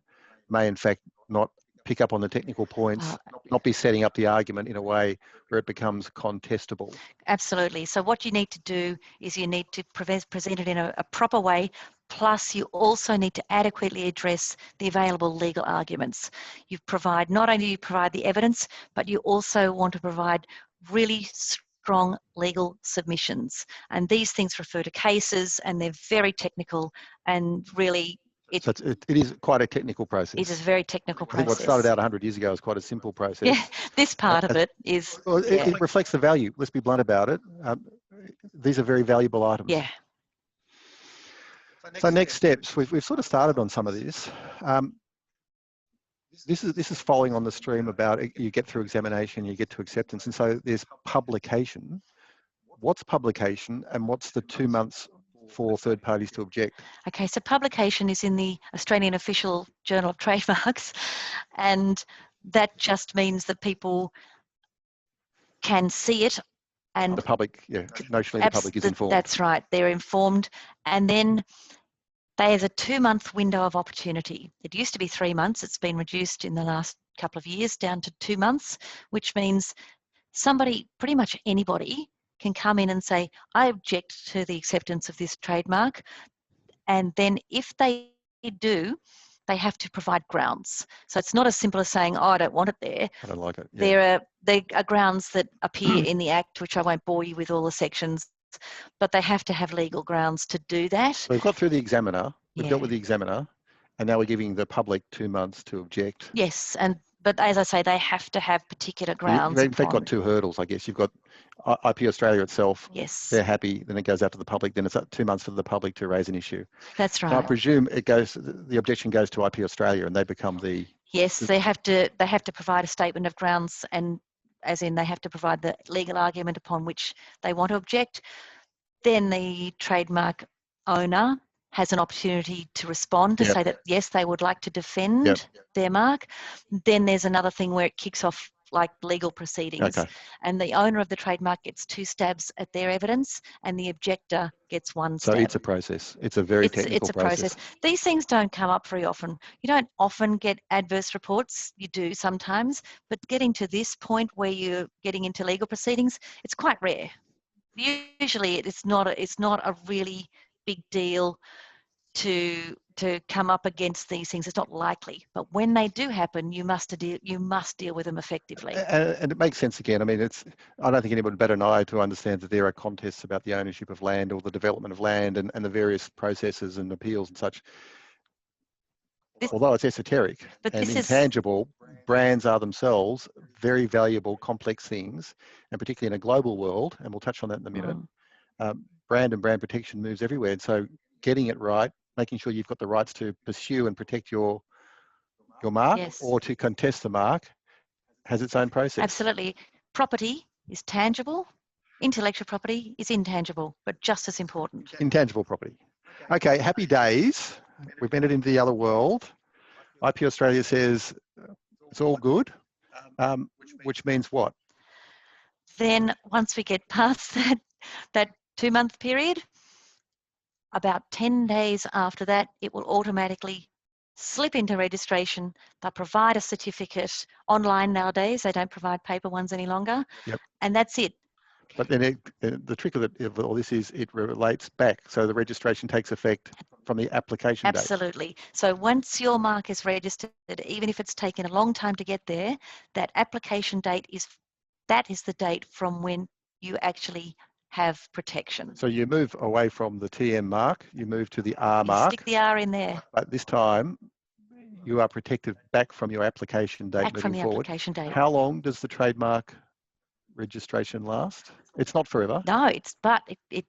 may in fact not pick up on the technical points, not be setting up the argument in a way where it becomes contestable. Absolutely. So what you need to do is you need to present it in a proper way, plus you also need to adequately address the available legal arguments. Not only do you provide the evidence, but you also want to provide really strong legal submissions. And these things refer to cases, and they're very technical, and really so it is quite a technical process. It is a very technical process. I think what started out 100 years ago is quite a simple process. Yeah, this part of it is... Well, it reflects the value. Let's be blunt about it. These are very valuable items. Yeah. So next steps, we've sort of started on some of this. This is following on the stream about you get through examination, you get to acceptance, and so there's publication. What's publication, and what's the 2 months for third parties to object? Okay, so publication is in the Australian Official Journal of Trademarks, and that just means that people can see it, and the public, notionally the public is informed. That's right, they're informed, and then there's a 2-month window of opportunity. It used to be 3 months, it's been reduced in the last couple of years down to 2 months, which means pretty much anybody can come in and say, I object to the acceptance of this trademark. And then if they do, they have to provide grounds. So it's not as simple as saying, oh, I don't want it there. I don't like it. Yeah. There are grounds that appear in the Act, which I won't bore you with all the sections, but they have to have legal grounds to do that. So we've got through the examiner, we've dealt with the examiner, and now we're giving the public 2 months to object. Yes, but as I say, they have to have particular grounds. You've in fact got 2 hurdles, I guess. You've got IP Australia itself. Yes. They're happy, then it goes out to the public, then it's 2 months for the public to raise an issue. That's right. And I presume the objection goes to IP Australia and they become the... Yes, they have to provide a statement of grounds, and as in they have to provide the legal argument upon which they want to object. Then the trademark owner has an opportunity to respond to say that yes, they would like to defend their mark. Then there's another thing where it kicks off like legal proceedings. Okay. And the owner of the trademark gets 2 stabs at their evidence and the objector gets 1 So stab. it's a process. It's a very technical It's a process. These things don't come up very often. You don't often get adverse reports. You do sometimes, but getting to this point where you're getting into legal proceedings, it's quite rare. Usually it's not a really big deal to come up against these things. It's not likely, but when they do happen, you must deal with them effectively. And it makes sense again. I mean, I don't think anyone better than I to understand that there are contests about the ownership of land or the development of land and the various processes and appeals and such. Although it's esoteric and intangible, brands are themselves very valuable, complex things, and particularly in a global world, and we'll touch on that in a minute, brand and brand protection moves everywhere. And so getting it right, making sure you've got the rights to pursue and protect your mark, Yes. or to contest the mark, has its own process. Absolutely. Property is tangible. Intellectual property is intangible, but just as important. Intangible property. Okay, happy days. We've entered into the other world. IP Australia says it's all good, which means what? Then once we get past that 2-month period, about 10 days after that, it will automatically slip into registration. They'll provide a certificate online nowadays. They don't provide paper ones any longer. Yep. And that's it. But then the trick of all this is it relates back. So the registration takes effect from the application date. Absolutely. So once your mark is registered, even if it's taken a long time to get there, that application date is the date from when you actually have protection. So you move away from the TM mark, you move to the R mark. Stick the R in there. But this time you are protected back from your application date Back moving from the forward. application date. How long does the trademark registration last? It's not forever. No, but it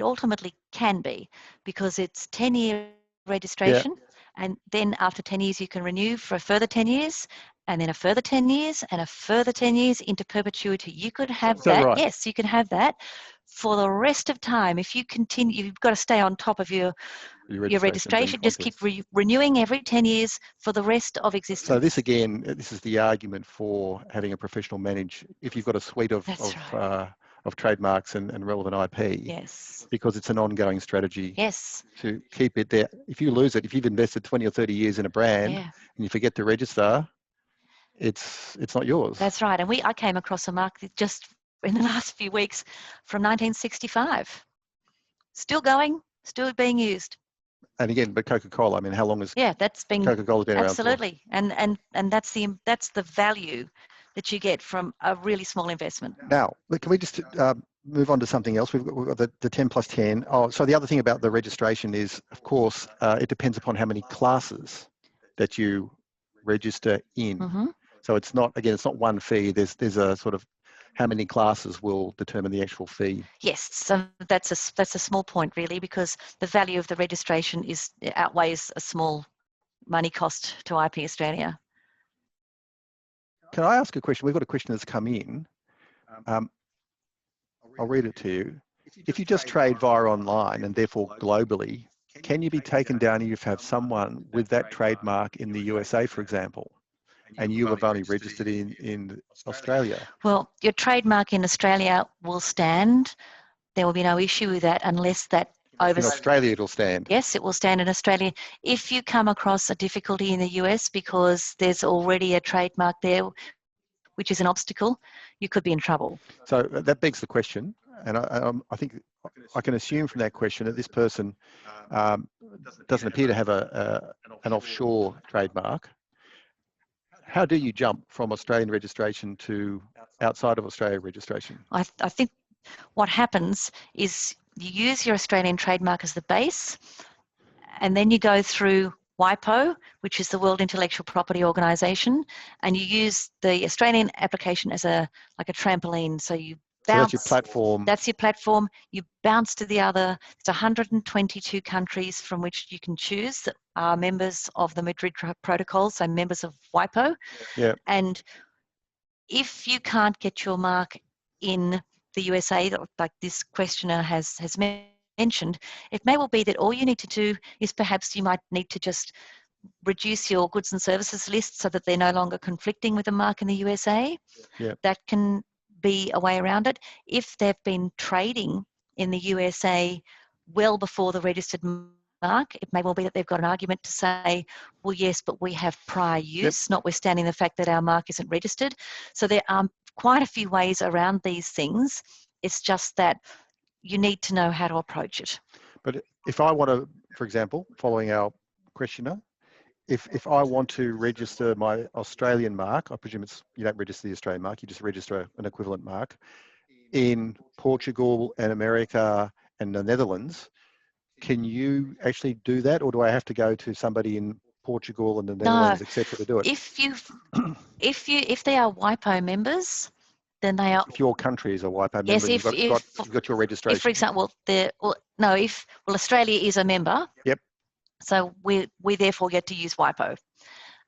ultimately can be, because it's 10-year registration, and then after 10 years you can renew for a further 10 years, and then a further 10 years, and a further 10 years into perpetuity. You could have that. Right? Yes, you can have that for the rest of time. If you continue, you've got to stay on top of your registration. Just keep renewing every 10 years for the rest of existence. So this again, this is the argument for having a professional manage. If you've got a suite of trademarks and relevant IP, yes, because it's an ongoing strategy. Yes, to keep it there. If you lose it, if you've invested 20 or 30 years in a brand and you forget to register, it's not yours. That's right. And I came across a mark just in the last few weeks from 1965. Still going, still being used. And again, but Coca-Cola, I mean, how long has that's been Coca-Cola been around for? Absolutely. And that's the value that you get from a really small investment. Now, can we just move on to something else? We've got the 10 plus 10. Oh, so the other thing about the registration is, of course, it depends upon how many classes that you register in. Mm-hmm. So it's not one fee. There's a sort of how many classes will determine the actual fee. Yes, so that's a small point really, because the value of the registration outweighs a small money cost to IP Australia. Can I ask a question? We've got a question that's come in. I'll read it to you. If you just trade via online and therefore globally, can you be taken down if you have someone with that trademark in the USA, for example, and you have only registered in Australia? Well, your trademark in Australia will stand. There will be no issue with that unless that in Australia it'll stand. Yes, it will stand in Australia. If you come across a difficulty in the US because there's already a trademark there, which is an obstacle, you could be in trouble. So that begs the question, and I think I can assume from that question that this person doesn't appear to have an offshore trademark. How do you jump from Australian registration to outside of Australia registration? I think what happens is you use your Australian trademark as the base, and then you go through WIPO, which is the World Intellectual Property Organization, and you use the Australian application as like a trampoline. So you bounce. So that's your platform. That's your platform. You bounce to the other. It's 122 countries from which you can choose that are members of the Madrid Protocol, so members of WIPO. Yeah. And if you can't get your mark in the USA, like this questioner has mentioned, it may well be that all you need to do is perhaps you might need to just reduce your goods and services list so that they're no longer conflicting with a mark in the USA. Yep. That can be a way around it. If they've been trading in the USA well before the registered mark, it may well be that they've got an argument to say, well, yes, but we have prior use, notwithstanding the fact that our mark isn't registered. So there are quite a few ways around these things. It's just that you need to know how to approach it. But if I want to, for example, following our questionnaire, if I want to register my Australian mark, I presume you don't register the Australian mark, you just register an equivalent mark in Portugal and America and the Netherlands, can you actually do that, or do I have to go to somebody in Portugal and the Netherlands, etc., to do it? If they are WIPO members, then they are. If your country is a WIPO member, yes, you've got your registration. If, for example, Australia is a member. Yep. So we therefore get to use WIPO.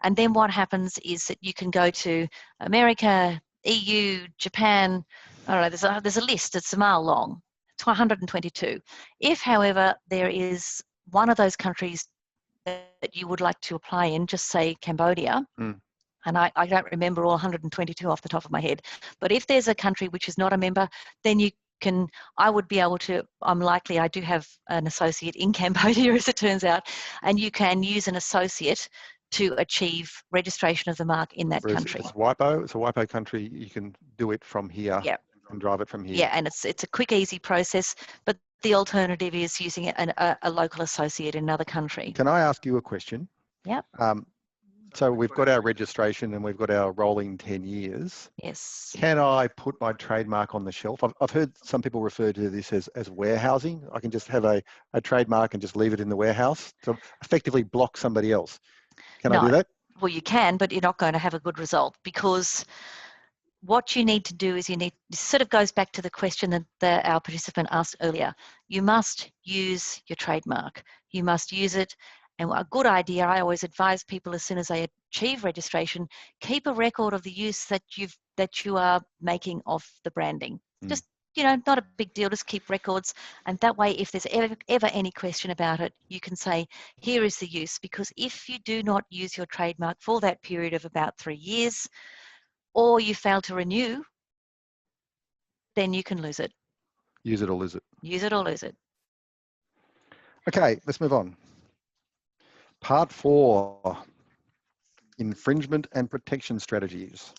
And then what happens is that you can go to America, EU, Japan. I don't know, there's a list, it's a mile long. It's 122. If, however, there is one of those countries that you would like to apply in, just say Cambodia, and I don't remember all 122 off the top of my head, but if there's a country which is not a member, then you can, I would be able to, I do have an associate in Cambodia as it turns out, and you can use an associate to achieve registration of the mark in that country. It's a WIPO country, you can do it from here. Yep. And drive it from here. Yeah, and it's a quick, easy process, but the alternative is using a local associate in another country. Can I ask you a question? Yep. So we've got our registration and we've got our rolling 10 years. Yes. Can I put my trademark on the shelf? I've heard some people refer to this as warehousing. I can just have a trademark and just leave it in the warehouse to effectively block somebody else. Can I do that? Well, you can, but you're not going to have a good result, because what you need to do is it sort of goes back to the question that our participant asked earlier. You must use your trademark. You must use it. And a good idea, I always advise people as soon as they achieve registration, keep a record of the use that you are making of the branding. Just, not a big deal, just keep records. And that way, if there's ever any question about it, you can say, here is the use. Because if you do not use your trademark for that period of about 3 years, or you fail to renew, then you can lose it. Use it or lose it. Use it or lose it. Okay, let's move on. Part 4, infringement and protection strategies.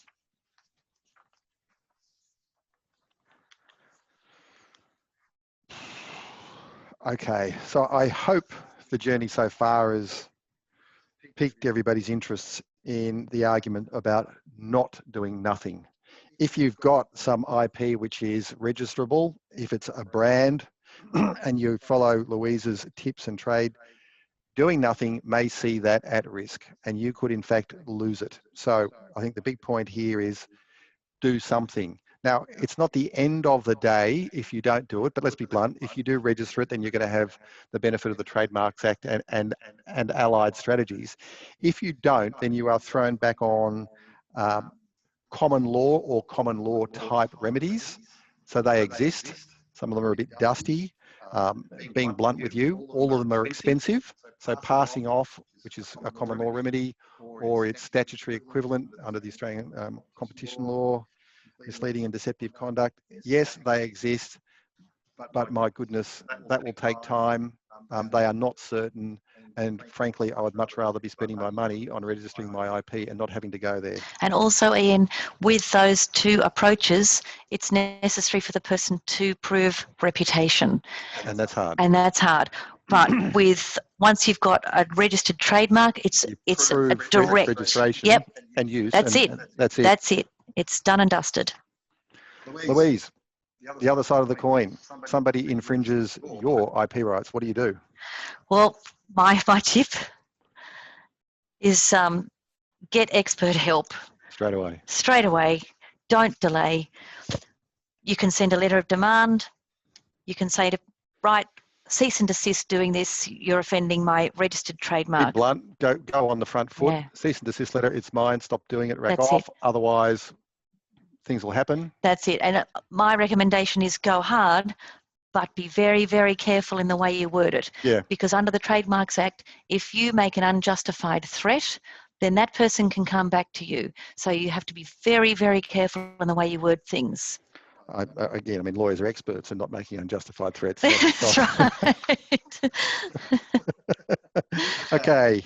Okay, so I hope the journey so far has piqued everybody's interests in the argument about not doing nothing. If you've got some IP which is registrable, if it's a brand and you follow Louise's tips and trade, doing nothing may see that at risk and you could in fact lose it. So I think the big point here is do something. Now, it's not the end of the day if you don't do it, but let's be blunt, if you do register it, then you're going to have the benefit of the Trademarks Act and allied strategies. If you don't, then you are thrown back on common law or common law type remedies. So they exist. Some of them are a bit dusty. Being blunt with you, all of them are expensive. So passing off, which is a common law remedy, or its statutory equivalent under the Australian competition law, misleading and deceptive conduct. Yes, they exist, but my goodness, that will take time. They are not certain. And frankly, I would much rather be spending my money on registering my IP and not having to go there. And also, Ian, with those two approaches, it's necessary for the person to prove reputation. And that's hard. And that's hard. But once you've got a registered trademark, it's a direct registration. Yep. And use. That's it. That's it. That's it. It's done and dusted. Louise, the other side of the coin, somebody infringes your IP rights. What do you do? Well, my tip is get expert help. Straight away. Straight away. Don't delay. You can send a letter of demand. You can say cease and desist doing this. You're offending my registered trademark. Be blunt. Go on the front foot. Yeah. Cease and desist letter. It's mine. Stop doing it. Rack That's off. it. Otherwise, things will happen. That's it. And my recommendation is go hard, but be very, very careful in the way you word it. Yeah. Because under the Trademarks Act, if you make an unjustified threat, then that person can come back to you. So you have to be very, very careful in the way you word things. Again, I mean, lawyers are experts in not making unjustified threats. That's right. Okay.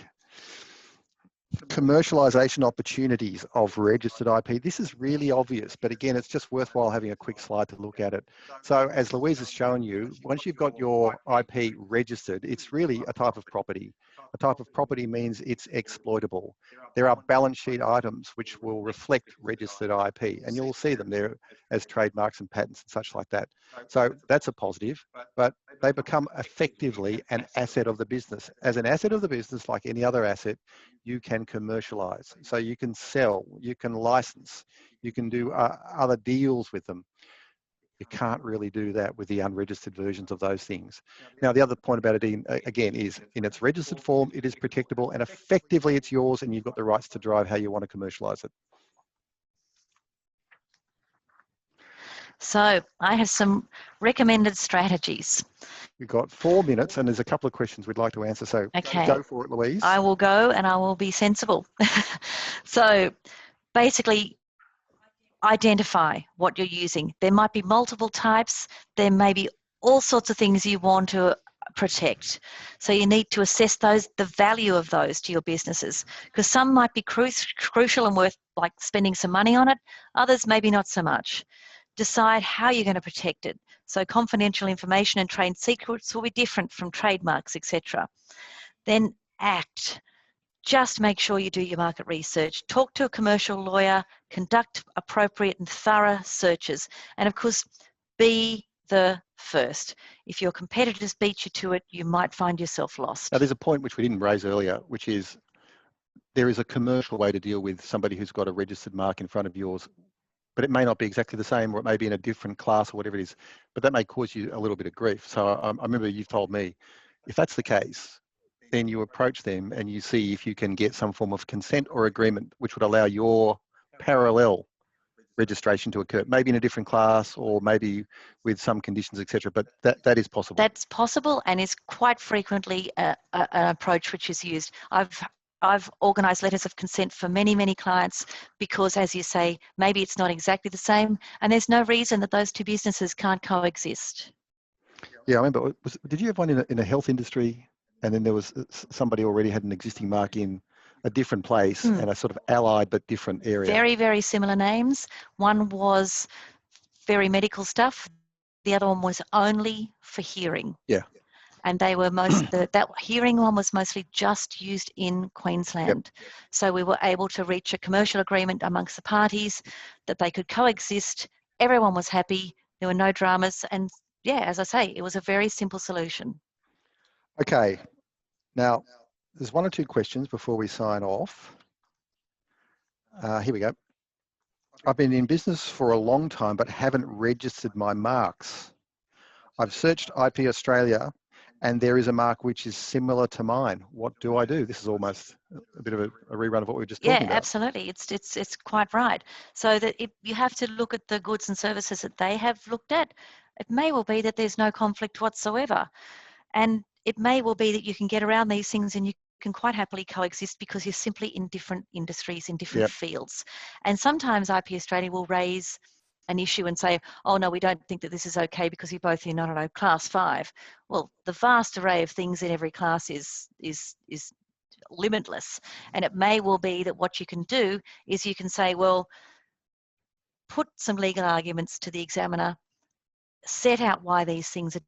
Commercialisation opportunities of registered IP. This is really obvious, but again, it's just worthwhile having a quick slide to look at it. So as Louise has shown you, once you've got your IP registered, it's really a type of property. A type of property means it's exploitable. There are balance sheet items which will reflect registered IP, and you'll see them there as trademarks and patents and such like that. So that's a positive, but they become effectively an asset of the business. As an asset of the business, like any other asset, you can commercialize. So you can sell, you can license, you can do other deals with them. You can't really do that with the unregistered versions of those things. Now, the other point about it, again, is in its registered form, it is protectable and effectively it's yours and you've got the rights to drive how you want to commercialize it. So I have some recommended strategies. We've got 4 minutes and there's a couple of questions we'd like to answer. So okay. Go for it, Louise. I will go and I will be sensible. So basically, identify what you're using. There might be multiple types. There may be all sorts of things you want to protect. So you need to assess those, the value of those to your businesses, because some might be crucial and worth like spending some money on it. Others maybe not so much. Decide how you're going to protect it. So confidential information and trade secrets will be different from trademarks, etc. Then act. Just make sure you do your market research. Talk to a commercial lawyer, conduct appropriate and thorough searches, and of course, be the first. If your competitors beat you to it, you might find yourself lost. Now, there's a point which we didn't raise earlier, which is there is a commercial way to deal with somebody who's got a registered mark in front of yours, but it may not be exactly the same, or it may be in a different class or whatever it is, but that may cause you a little bit of grief. So I remember you've told me, if that's the case, then you approach them and you see if you can get some form of consent or agreement which would allow your parallel registration to occur, maybe in a different class or maybe with some conditions, etc. But that is possible. That's possible and is quite frequently an approach which is used. I've organised letters of consent for many, many clients because, as you say, maybe it's not exactly the same and there's no reason that those two businesses can't coexist. Yeah, I remember, did you have one in a health industry and then there was somebody already had an existing mark in a different place and a sort of allied but different area? Very, very similar names. One was very medical stuff. The other one was only for hearing. Yeah. And they were that hearing one was mostly just used in Queensland. Yep. So we were able to reach a commercial agreement amongst the parties that they could coexist. Everyone was happy. There were no dramas. And yeah, as I say, it was a very simple solution. Okay. Now, there's 1 or 2 questions before we sign off. Here we go. I've been in business for a long time, but haven't registered my marks. I've searched IP Australia and there is a mark which is similar to mine. What do I do? This is almost a bit of a rerun of what we were just talking about. Yeah, absolutely. It's quite right. So that you have to look at the goods and services that they have looked at. It may well be that there's no conflict whatsoever. And it may well be that you can get around these things and you can quite happily coexist because you're simply in different industries, in different fields. And sometimes IP Australia will raise an issue and say, oh no, we don't think that this is okay because you're both in, I don't know, class 5. Well, the vast array of things in every class is limitless. And it may well be that what you can do is you can say, well, put some legal arguments to the examiner, set out why these things are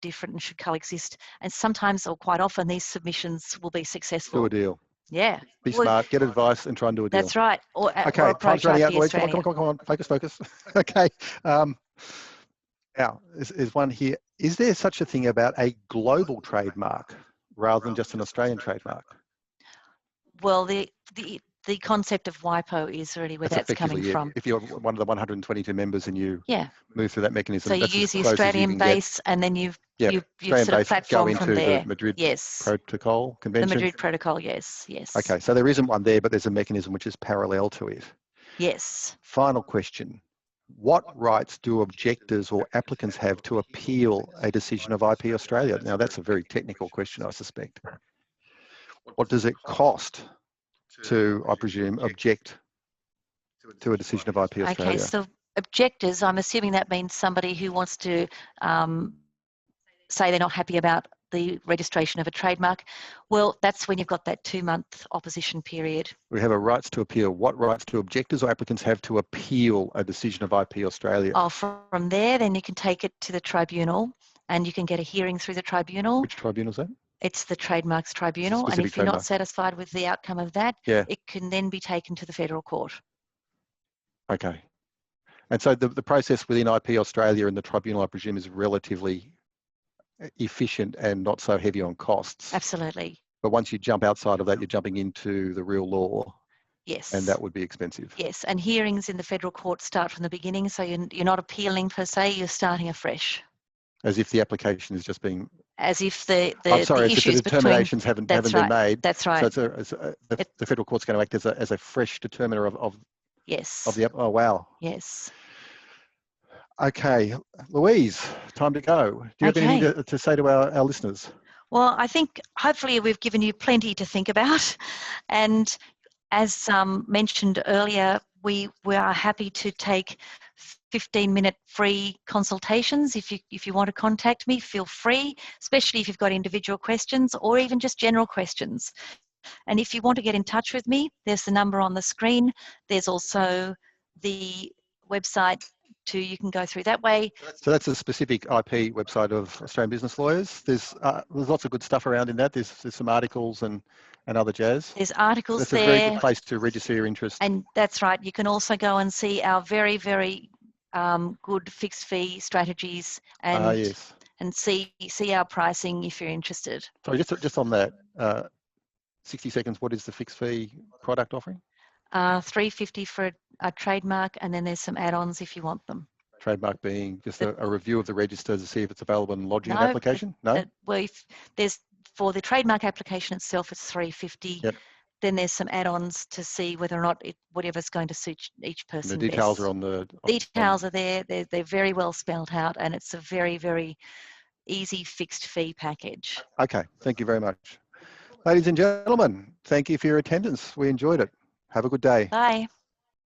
different and should coexist. And sometimes, or quite often, these submissions will be successful. Do a deal. Yeah. Be smart, get advice and try and do a deal. That's right. Or time's running out, Louise. Come on. Focus. Okay. Now, there's one here. Is there such a thing about a global trademark rather than just an Australian trademark? Well, the concept of WIPO is really where that's coming from. If you're one of the 122 members and you move through that mechanism, so you use the Australian base and then you sort of platform from there. The Madrid Protocol Convention. The Madrid Protocol, yes. Okay, so there isn't one there, but there's a mechanism which is parallel to it. Yes. Final question. what rights do objectors or applicants have to appeal a decision of IP Australia? Now, that's a very technical question, I suspect. What does it cost to, I presume, object to a decision of IP Australia? Okay, so objectors, I'm assuming that means somebody who wants to say they're not happy about the registration of a trademark. Well, that's when you've got that 2-month opposition period. We have a rights to appeal. What rights do objectors or applicants have to appeal a decision of IP Australia? Oh, from there, then you can take it to the tribunal and you can get a hearing through the tribunal. Which tribunal is that? It's the Trademarks Tribunal, and if you're not satisfied with the outcome of that, it can then be taken to the federal court. Okay. And so the process within IP Australia and the tribunal, I presume, is relatively efficient and not so heavy on costs. Absolutely. But once you jump outside of that, you're jumping into the real law. Yes. And that would be expensive. Yes, and hearings in the federal court start from the beginning, so you're not appealing per se, you're starting afresh. As if the application is just being... As if the issues the determinations haven't been made. That's right. So the federal court's going to act as a fresh determiner of yes. Of the... Oh, wow. Yes. Okay, Louise, time to go. Do you have anything to say to our listeners? Well, I think hopefully we've given you plenty to think about. And as mentioned earlier, we are happy to take 15-minute free consultations. If you want to contact me, feel free, especially if you've got individual questions or even just general questions. And if you want to get in touch with me, there's the number on the screen. There's also the website you can go through that way. So that's a specific IP website of Australian Business Lawyers. There's lots of good stuff around in that. There's some articles and other jazz. There's articles that's there. That's a very good place to register your interest. And that's right. You can also go and see our very, very good fixed fee strategies and yes. and see our pricing if you're interested. So just on that, 60 seconds. What is the fixed fee product offering? $350 for a trademark, and then there's some add-ons if you want them. Trademark being just a review of the register to see if it's available in lodging an application? No? Well, if there's, for the trademark application itself, it's $350. Yep. Then there's some add-ons to see whether or not whatever's going to suit each person. And the details best. Are on the... Details are there. They're very well spelled out, and it's a very, very easy fixed fee package. Okay, thank you very much. Ladies and gentlemen, thank you for your attendance. We enjoyed it. Have a good day. Bye.